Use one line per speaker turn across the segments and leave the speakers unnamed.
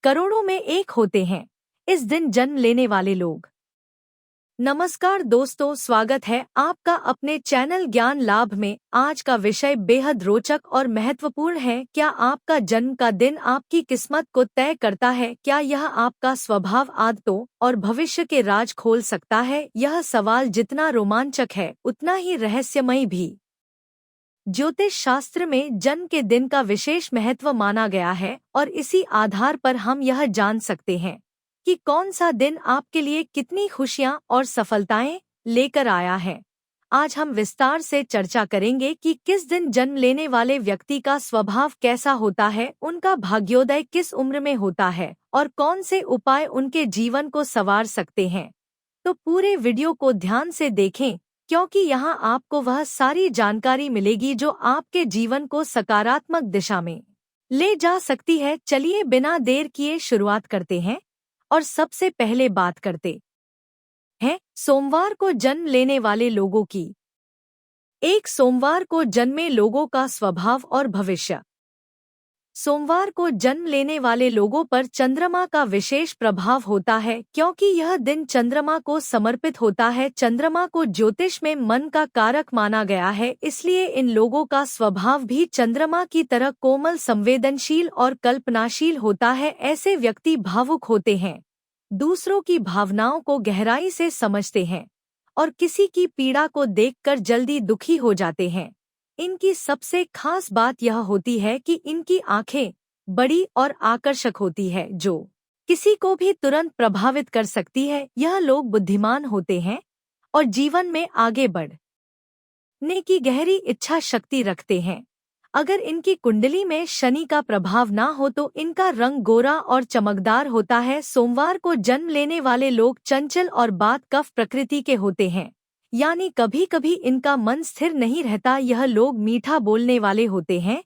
करोड़ों में एक होते हैं इस दिन जन्म लेने वाले लोग। नमस्कार दोस्तों, स्वागत है आपका अपने चैनल ज्ञान लाभ में। आज का विषय बेहद रोचक और महत्वपूर्ण है। क्या आपका जन्म का दिन आपकी किस्मत को तय करता है? क्या यह आपका स्वभाव, आदतों और भविष्य के राज खोल सकता है? यह सवाल जितना रोमांचक है उतना ही रहस्यमयी भी। ज्योतिष शास्त्र में जन्म के दिन का विशेष महत्व माना गया है और इसी आधार पर हम यह जान सकते हैं कि कौन सा दिन आपके लिए कितनी खुशियां और सफलताएं लेकर आया है। आज हम विस्तार से चर्चा करेंगे कि किस दिन जन्म लेने वाले व्यक्ति का स्वभाव कैसा होता है, उनका भाग्योदय किस उम्र में होता है और कौन से उपाय उनके जीवन को संवार सकते हैं। तो पूरे वीडियो को ध्यान से देखें, क्योंकि यहाँ आपको वह सारी जानकारी मिलेगी जो आपके जीवन को सकारात्मक दिशा में ले जा सकती है। चलिए बिना देर किए शुरुआत करते हैं और सबसे पहले बात करते हैं सोमवार को जन्म लेने वाले लोगों की। एक सोमवार को जन्मे लोगों का स्वभाव और भविष्य। सोमवार को जन्म लेने वाले लोगों पर चंद्रमा का विशेष प्रभाव होता है, क्योंकि यह दिन चंद्रमा को समर्पित होता है। चंद्रमा को ज्योतिष में मन का कारक माना गया है, इसलिए इन लोगों का स्वभाव भी चंद्रमा की तरह कोमल, संवेदनशील और कल्पनाशील होता है। ऐसे व्यक्ति भावुक होते हैं, दूसरों की भावनाओं को गहराई से समझते हैं और किसी की पीड़ा को देखकर जल्दी दुखी हो जाते हैं। इनकी सबसे खास बात यह होती है कि इनकी आंखें बड़ी और आकर्षक होती है, जो किसी को भी तुरंत प्रभावित कर सकती है। यह लोग बुद्धिमान होते हैं और जीवन में आगे बढ़ने की गहरी इच्छा शक्ति रखते हैं। अगर इनकी कुंडली में शनि का प्रभाव ना हो तो इनका रंग गोरा और चमकदार होता है। सोमवार को जन्म लेने वाले लोग चंचल और बात कफ प्रकृति के होते हैं, यानी कभी कभी इनका मन स्थिर नहीं रहता। यह लोग मीठा बोलने वाले होते हैं,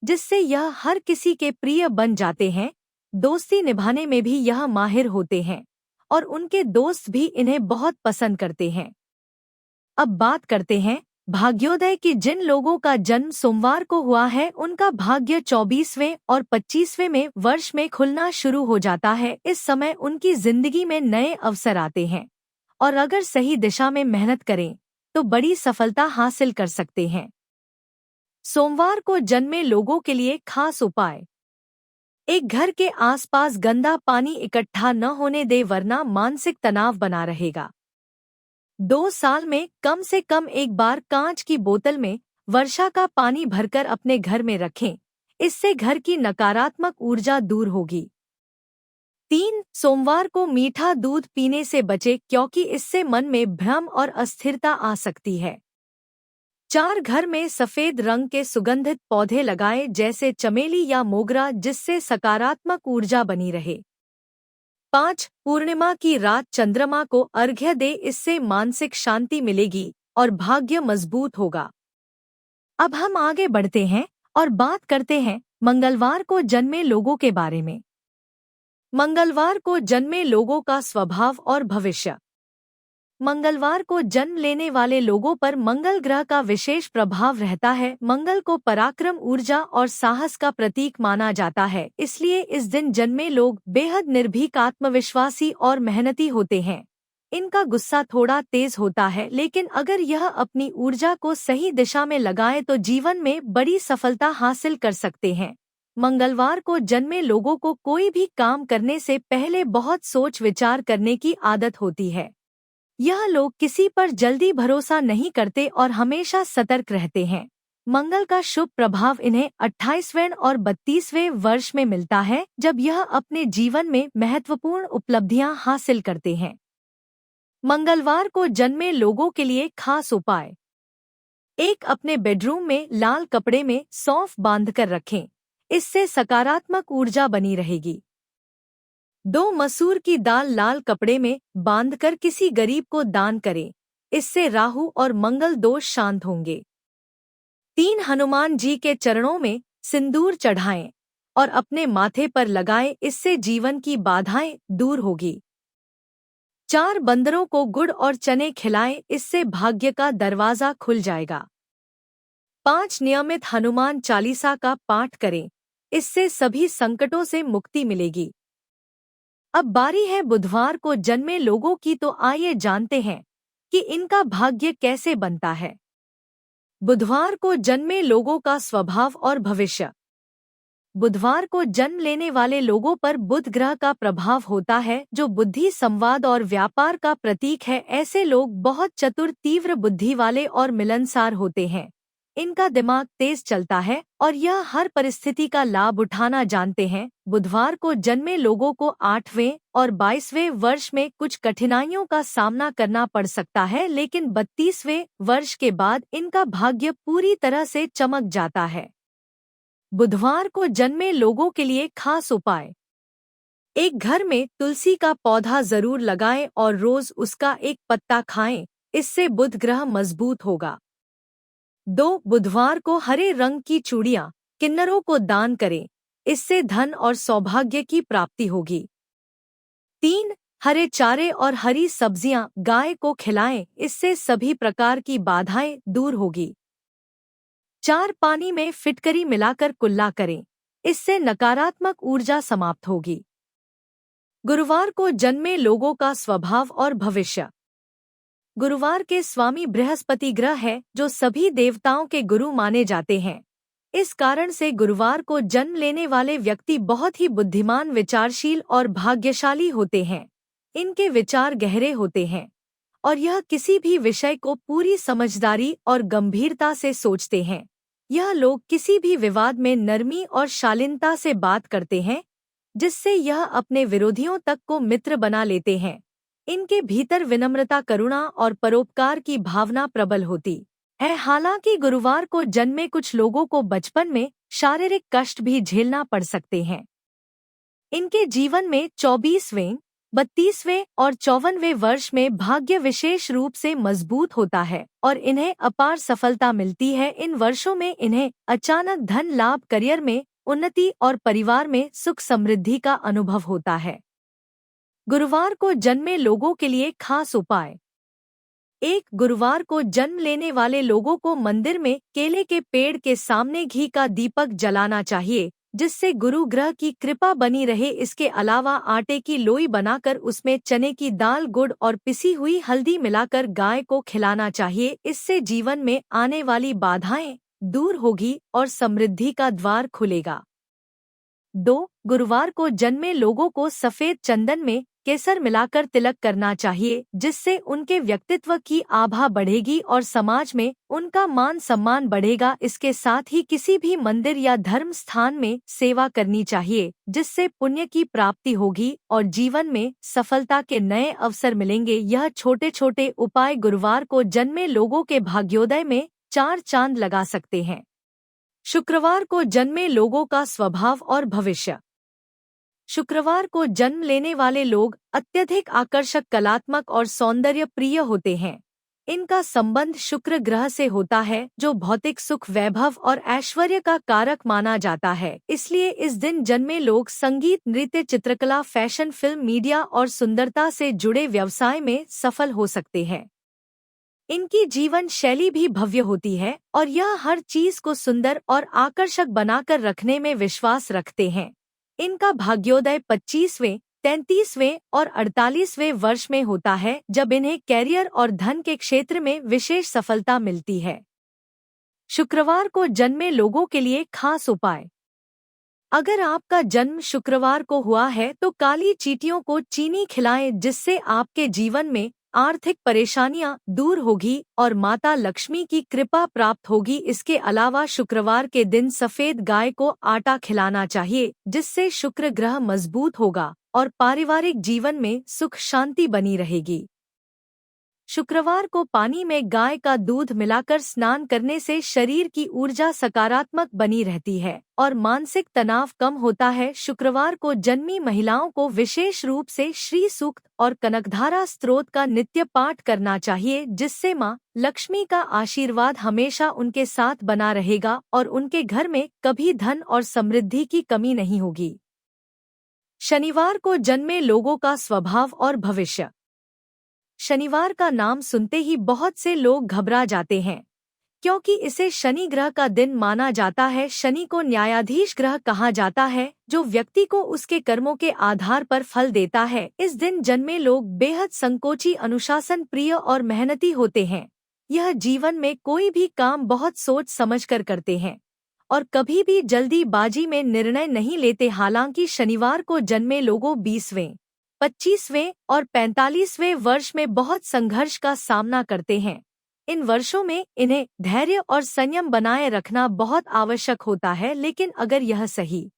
जिससे यह हर किसी के प्रिय बन जाते हैं। दोस्ती निभाने में भी यह माहिर होते हैं और उनके दोस्त भी इन्हें बहुत पसंद करते हैं। अब बात करते हैं भाग्योदय की। जिन लोगों का जन्म सोमवार को हुआ है, उनका भाग्य 24वें और 25वें में वर्ष में खुलना शुरू हो जाता है। इस समय उनकी जिंदगी में नए अवसर आते हैं और अगर सही दिशा में मेहनत करें तो बड़ी सफलता हासिल कर सकते हैं। सोमवार को जन्मे लोगों के लिए खास उपाय। एक घर के आसपास गंदा पानी इकट्ठा न होने दे, वरना मानसिक तनाव बना रहेगा। 2 साल में कम से कम एक बार कांच की बोतल में वर्षा का पानी भरकर अपने घर में रखें, इससे घर की नकारात्मक ऊर्जा दूर होगी। 3 सोमवार को मीठा दूध पीने से बचे, क्योंकि इससे मन में भ्रम और अस्थिरता आ सकती है। 4 घर में सफेद रंग के सुगंधित पौधे लगाएं, जैसे चमेली या मोगरा, जिससे सकारात्मक ऊर्जा बनी रहे। 5 पूर्णिमा की रात चंद्रमा को अर्घ्य दे, इससे मानसिक शांति मिलेगी और भाग्य मजबूत होगा। अब हम आगे बढ़ते हैं और बात करते हैं मंगलवार को जन्मे लोगों के बारे में। मंगलवार को जन्मे लोगों का स्वभाव और भविष्य। मंगलवार को जन्म लेने वाले लोगों पर मंगल ग्रह का विशेष प्रभाव रहता है। मंगल को पराक्रम, ऊर्जा और साहस का प्रतीक माना जाता है, इसलिए इस दिन जन्मे लोग बेहद निर्भीक, आत्मविश्वासी और मेहनती होते हैं। इनका गुस्सा थोड़ा तेज होता है, लेकिन अगर यह अपनी ऊर्जा को सही दिशा में लगाए तो जीवन में बड़ी सफलता हासिल कर सकते हैं। मंगलवार को जन्मे लोगों को कोई भी काम करने से पहले बहुत सोच विचार करने की आदत होती है। यह लोग किसी पर जल्दी भरोसा नहीं करते और हमेशा सतर्क रहते हैं। मंगल का शुभ प्रभाव इन्हें 28वें और 32वें वर्ष में मिलता है, जब यह अपने जीवन में महत्वपूर्ण उपलब्धियां हासिल करते हैं। मंगलवार को जन्मे लोगों के लिए खास उपाय। 1 अपने बेडरूम में लाल कपड़े में सौंफ बांधकर रखें, इससे सकारात्मक ऊर्जा बनी रहेगी। 2 मसूर की दाल लाल कपड़े में बांधकर किसी गरीब को दान करें, इससे राहु और मंगल दोष शांत होंगे। 3 हनुमान जी के चरणों में सिंदूर चढ़ाएं और अपने माथे पर लगाएं, इससे जीवन की बाधाएं दूर होगी। 4 बंदरों को गुड़ और चने खिलाएं, इससे भाग्य का दरवाजा खुल जाएगा। 5 नियमित हनुमान चालीसा का पाठ करें, इससे सभी संकटों से मुक्ति मिलेगी। अब बारी है बुधवार को जन्मे लोगों की, तो आइए जानते हैं कि इनका भाग्य कैसे बनता है। बुधवार को जन्मे लोगों का स्वभाव और भविष्य। बुधवार को जन्म लेने वाले लोगों पर बुध ग्रह का प्रभाव होता है, जो बुद्धि, संवाद और व्यापार का प्रतीक है। ऐसे लोग बहुत चतुर, तीव्र बुद्धि वाले और मिलनसार होते हैं। इनका दिमाग तेज चलता है और यह हर परिस्थिति का लाभ उठाना जानते हैं। बुधवार को जन्मे लोगों को 8वें और 22वें वर्ष में कुछ कठिनाइयों का सामना करना पड़ सकता है, लेकिन 32वें वर्ष के बाद इनका भाग्य पूरी तरह से चमक जाता है। बुधवार को जन्मे लोगों के लिए खास उपाय। एक घर में तुलसी का पौधा जरूर लगाएं और रोज उसका एक पत्ता खाएं, इससे बुध ग्रह मजबूत होगा। 2. बुधवार को हरे रंग की चूड़ियां किन्नरों को दान करें, इससे धन और सौभाग्य की प्राप्ति होगी। 3. हरे चारे और हरी सब्जियां गाय को खिलाएं, इससे सभी प्रकार की बाधाएं दूर होगी। 4. पानी में फिटकरी मिलाकर कुल्ला करें, इससे नकारात्मक ऊर्जा समाप्त होगी। गुरुवार को जन्मे लोगों का स्वभाव और भविष्य। गुरुवार के स्वामी बृहस्पति ग्रह है, जो सभी देवताओं के गुरु माने जाते हैं। इस कारण से गुरुवार को जन्म लेने वाले व्यक्ति बहुत ही बुद्धिमान, विचारशील और भाग्यशाली होते हैं। इनके विचार गहरे होते हैं और यह किसी भी विषय को पूरी समझदारी और गंभीरता से सोचते हैं। यह लोग किसी भी विवाद में नरमी और शालीनता से बात करते हैं, जिससे यह अपने विरोधियों तक को मित्र बना लेते हैं। इनके भीतर विनम्रता, करुणा और परोपकार की भावना प्रबल होती है। हालांकि गुरुवार को जन्मे कुछ लोगों को बचपन में शारीरिक कष्ट भी झेलना पड़ सकते हैं। इनके जीवन में 24वें, 32वें और 54वें वर्ष में भाग्य विशेष रूप से मजबूत होता है और इन्हें अपार सफलता मिलती है। इन वर्षों में इन्हें अचानक धन लाभ, करियर में उन्नति और परिवार में सुख समृद्धि का अनुभव होता है। गुरुवार को जन्मे लोगों के लिए खास उपाय। 1. गुरुवार को जन्म लेने वाले लोगों को मंदिर में केले के पेड़ के सामने घी का दीपक जलाना चाहिए, जिससे गुरु ग्रह की कृपा बनी रहे। इसके अलावा आटे की लोई बनाकर उसमें चने की दाल, गुड़ और पिसी हुई हल्दी मिलाकर गाय को खिलाना चाहिए। इससे जीवन में आने वाली बाधाएं दूर होगी और समृद्धि का द्वार खुलेगा। 2. गुरुवार को जन्मे लोगों को सफेद चंदन में केसर मिलाकर तिलक करना चाहिए, जिससे उनके व्यक्तित्व की आभा बढ़ेगी और समाज में उनका मान सम्मान बढ़ेगा। इसके साथ ही किसी भी मंदिर या धर्म स्थान में सेवा करनी चाहिए, जिससे पुण्य की प्राप्ति होगी और जीवन में सफलता के नए अवसर मिलेंगे। यह छोटे छोटे उपाय गुरुवार को जन्मे लोगों के भाग्योदय में 4 चांद लगा सकते हैं। शुक्रवार को जन्मे लोगों का स्वभाव और भविष्य। शुक्रवार को जन्म लेने वाले लोग अत्यधिक आकर्षक, कलात्मक और सौंदर्य प्रिय होते हैं। इनका संबंध शुक्र ग्रह से होता है, जो भौतिक सुख, वैभव और ऐश्वर्य का कारक माना जाता है। इसलिए इस दिन जन्मे लोग संगीत, नृत्य, चित्रकला, फैशन, फिल्म, मीडिया और सुंदरता से जुड़े व्यवसाय में सफल हो सकते हैं। इनकी जीवन शैली भी भव्य होती है और यह हर चीज को सुंदर और आकर्षक बनाकर रखने में विश्वास रखते हैं। इनका भाग्योदय 25वें, 33वें और 48वें वर्ष में होता है, जब इन्हें कैरियर और धन के क्षेत्र में विशेष सफलता मिलती है। शुक्रवार को जन्मे लोगों के लिए खास उपाय। अगर आपका जन्म शुक्रवार को हुआ है तो काली चींटियों को चीनी खिलाएं, जिससे आपके जीवन में आर्थिक परेशानियां दूर होगी और माता लक्ष्मी की कृपा प्राप्त होगी। इसके अलावा शुक्रवार के दिन सफेद गाय को आटा खिलाना चाहिए, जिससे शुक्र ग्रह मजबूत होगा और पारिवारिक जीवन में सुख शांति बनी रहेगी। शुक्रवार को पानी में गाय का दूध मिलाकर स्नान करने से शरीर की ऊर्जा सकारात्मक बनी रहती है और मानसिक तनाव कम होता है। शुक्रवार को जन्मी महिलाओं को विशेष रूप से श्री सूक्त और कनकधारा स्तोत्र का नित्य पाठ करना चाहिए, जिससे मां लक्ष्मी का आशीर्वाद हमेशा उनके साथ बना रहेगा और उनके घर में कभी धन और समृद्धि की कमी नहीं होगी। शनिवार को जन्मे लोगों का स्वभाव और भविष्य। शनिवार का नाम सुनते ही बहुत से लोग घबरा जाते हैं, क्योंकि इसे शनि ग्रह का दिन माना जाता है। शनि को न्यायाधीश ग्रह कहा जाता है, जो व्यक्ति को उसके कर्मों के आधार पर फल देता है। इस दिन जन्मे लोग बेहद संकोची, अनुशासन प्रिय और मेहनती होते हैं। यह जीवन में कोई भी काम बहुत सोच समझकर करते हैं और कभी भी जल्दीबाजी में निर्णय नहीं लेते। हालांकि शनिवार को जन्मे लोगों 20वें, 25वें और 45वें वर्ष में बहुत संघर्ष का सामना करते हैं। इन वर्षों में इन्हें धैर्य और संयम बनाए रखना बहुत आवश्यक होता है, लेकिन अगर यह सही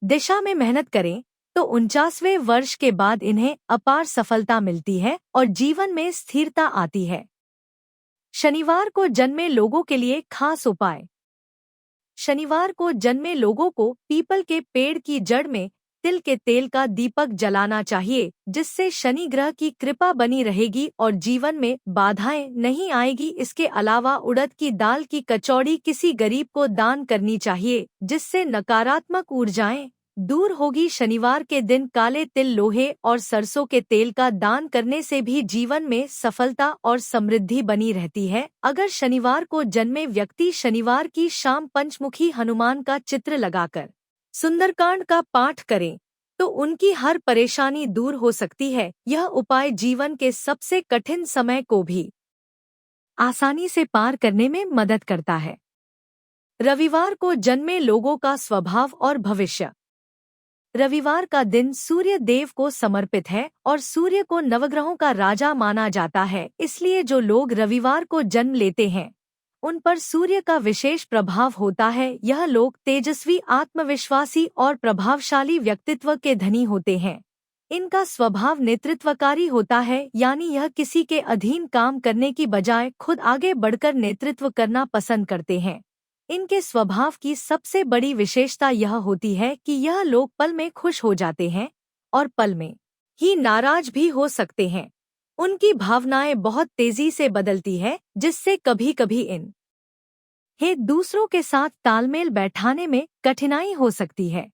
दिशा में मेहनत करें तो 49वें वर्ष के बाद इन्हें अपार सफलता मिलती है और जीवन में स्थिरता आती है। शनिवार को जन्मे लोगों के लिए खास उपाय। शनिवार को जन्मे लोगों को पीपल के पेड़ की जड़ में तिल के तेल का दीपक जलाना चाहिए, जिससे शनि ग्रह की कृपा बनी रहेगी और जीवन में बाधाएं नहीं आएगी। इसके अलावा उड़द की दाल की कचौड़ी किसी गरीब को दान करनी चाहिए, जिससे नकारात्मक ऊर्जाएं दूर होगी। शनिवार के दिन काले तिल, लोहे और सरसों के तेल का दान करने से भी जीवन में सफलता और समृद्धि बनी रहती है। अगर शनिवार को जन्मे व्यक्ति शनिवार की शाम पंचमुखी हनुमान का चित्र लगाकर सुंदरकांड का पाठ करें तो उनकी हर परेशानी दूर हो सकती है। यह उपाय जीवन के सबसे कठिन समय को भी आसानी से पार करने में मदद करता है। रविवार को जन्मे लोगों का स्वभाव और भविष्य। रविवार का दिन सूर्य देव को समर्पित है और सूर्य को नवग्रहों का राजा माना जाता है। इसलिए जो लोग रविवार को जन्म लेते हैं उन पर सूर्य का विशेष प्रभाव होता है। यह लोग तेजस्वी, आत्मविश्वासी और प्रभावशाली व्यक्तित्व के धनी होते हैं। इनका स्वभाव नेतृत्वकारी होता है, यानी यह किसी के अधीन काम करने की बजाय खुद आगे बढ़कर नेतृत्व करना पसंद करते हैं। इनके स्वभाव की सबसे बड़ी विशेषता यह होती है कि यह लोग पल में खुश हो जाते हैं और पल में ही नाराज भी हो सकते हैं। उनकी भावनाएं बहुत तेजी से बदलती है, जिससे कभी कभी दूसरों के साथ तालमेल बैठाने में कठिनाई हो सकती है।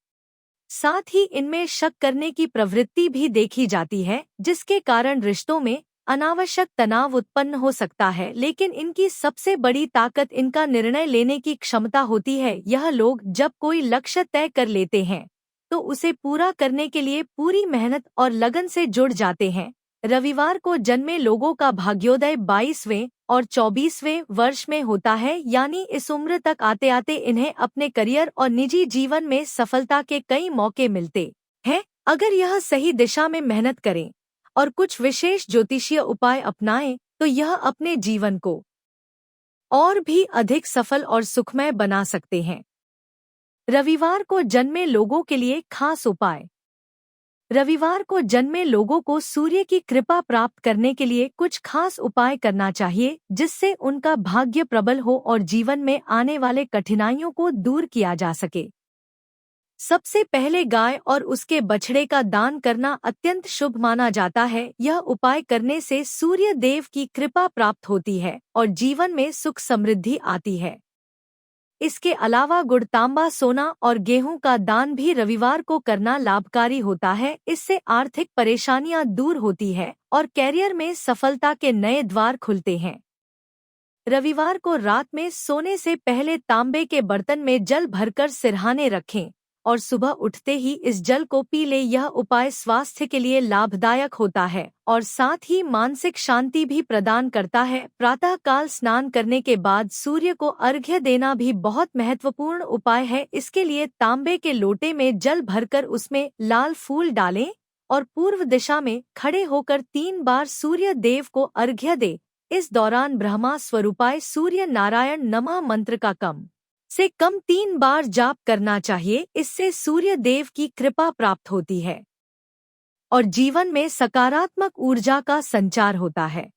साथ ही इनमें शक करने की प्रवृत्ति भी देखी जाती है, जिसके कारण रिश्तों में अनावश्यक तनाव उत्पन्न हो सकता है। लेकिन इनकी सबसे बड़ी ताकत इनका निर्णय लेने की क्षमता होती है। यह लोग जब कोई लक्ष्य तय कर लेते हैं तो उसे पूरा करने के लिए पूरी मेहनत और लगन से जुड़ जाते हैं। रविवार को जन्मे लोगों का भाग्योदय 22वें और 24वें वर्ष में होता है, यानी इस उम्र तक आते आते इन्हें अपने करियर और निजी जीवन में सफलता के कई मौके मिलते हैं। अगर यह सही दिशा में मेहनत करें और कुछ विशेष ज्योतिषीय उपाय अपनाएं तो यह अपने जीवन को और भी अधिक सफल और सुखमय बना सकते हैं। रविवार को जन्मे लोगों के लिए खास उपाय। रविवार को जन्मे लोगों को सूर्य की कृपा प्राप्त करने के लिए कुछ खास उपाय करना चाहिए, जिससे उनका भाग्य प्रबल हो और जीवन में आने वाले कठिनाइयों को दूर किया जा सके। सबसे पहले गाय और उसके बछड़े का दान करना अत्यंत शुभ माना जाता है। यह उपाय करने से सूर्य देव की कृपा प्राप्त होती है और जीवन में सुख समृद्धि आती है। इसके अलावा गुड़, तांबा, सोना और गेहूं का दान भी रविवार को करना लाभकारी होता है। इससे आर्थिक परेशानियां दूर होती है और कैरियर में सफलता के नए द्वार खुलते हैं। रविवार को रात में सोने से पहले तांबे के बर्तन में जल भरकर सिरहाने रखें और सुबह उठते ही इस जल को पी ले। यह उपाय स्वास्थ्य के लिए लाभदायक होता है और साथ ही मानसिक शांति भी प्रदान करता है। प्रातः काल स्नान करने के बाद सूर्य को अर्घ्य देना भी बहुत महत्वपूर्ण उपाय है। इसके लिए तांबे के लोटे में जल भरकर उसमें लाल फूल डालें और पूर्व दिशा में खड़े होकर 3 बार सूर्य देव को अर्घ्य दें। इस दौरान ब्रह्मा स्वरूपाय सूर्य नारायण नमः मंत्र का कम से कम 3 बार जाप करना चाहिए। इससे सूर्य देव की कृपा प्राप्त होती है और जीवन में सकारात्मक ऊर्जा का संचार होता है।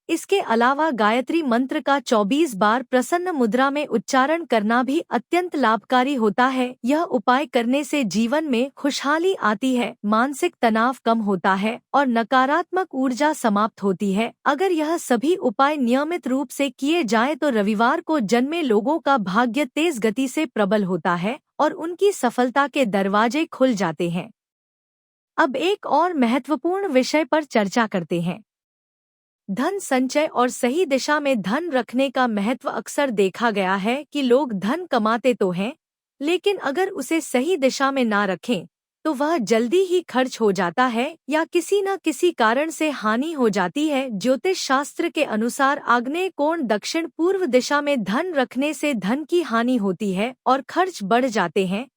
इसके अलावा गायत्री मंत्र का 24 बार प्रसन्न मुद्रा में उच्चारण करना भी अत्यंत लाभकारी होता है। यह उपाय करने से जीवन में खुशहाली आती है, मानसिक तनाव कम होता है और नकारात्मक ऊर्जा समाप्त होती है। अगर यह सभी उपाय नियमित रूप से किए जाएं तो रविवार को जन्मे लोगों का भाग्य तेज गति से प्रबल होता है और उनकी सफलता के दरवाजे खुल जाते हैं। अब एक और महत्वपूर्ण विषय पर चर्चा करते हैं। धन संचय और सही दिशा में धन रखने का महत्व अक्सर देखा गया है कि लोग धन कमाते तो हैं, लेकिन अगर उसे सही दिशा में ना रखें तो वह जल्दी ही खर्च हो जाता है या किसी न किसी कारण से हानि हो जाती है। ज्योतिष शास्त्र के अनुसार आग्नेय कोण दक्षिण पूर्व दिशा में धन रखने से धन की हानि होती है और खर्च बढ़ जाते हैं।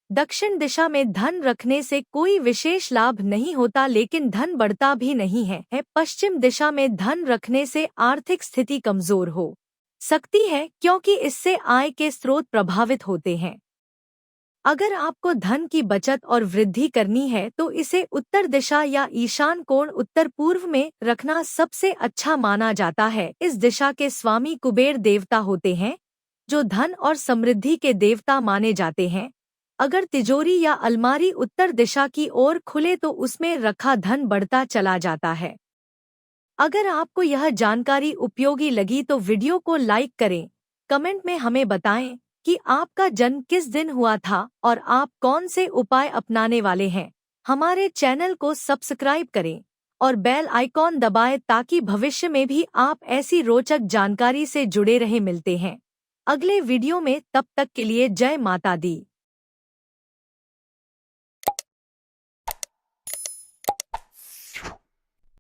दक्षिण दिशा में धन रखने से कोई विशेष लाभ नहीं होता, लेकिन धन बढ़ता भी नहीं है। पश्चिम दिशा में धन रखने से आर्थिक स्थिति कमजोर हो सकती है, क्योंकि इससे आय के स्रोत प्रभावित होते हैं। अगर आपको धन की बचत और वृद्धि करनी है तो इसे उत्तर दिशा या ईशान कोण उत्तर पूर्व में रखना सबसे अच्छा माना जाता है। इस दिशा के स्वामी कुबेर देवता होते हैं, जो धन और समृद्धि के देवता माने जाते हैं। अगर तिजोरी या अलमारी उत्तर दिशा की ओर खुले तो उसमें रखा धन बढ़ता चला जाता है। अगर आपको यह जानकारी उपयोगी लगी तो वीडियो को लाइक करें, कमेंट में हमें बताएं कि आपका जन्म किस दिन हुआ था और आप कौन से उपाय अपनाने वाले हैं। हमारे चैनल को सब्सक्राइब करें और बेल आइकॉन दबाएं ताकि भविष्य में भी आप ऐसी रोचक जानकारी से जुड़े रहे। मिलते हैं अगले वीडियो में, तब तक के लिए जय माता दी।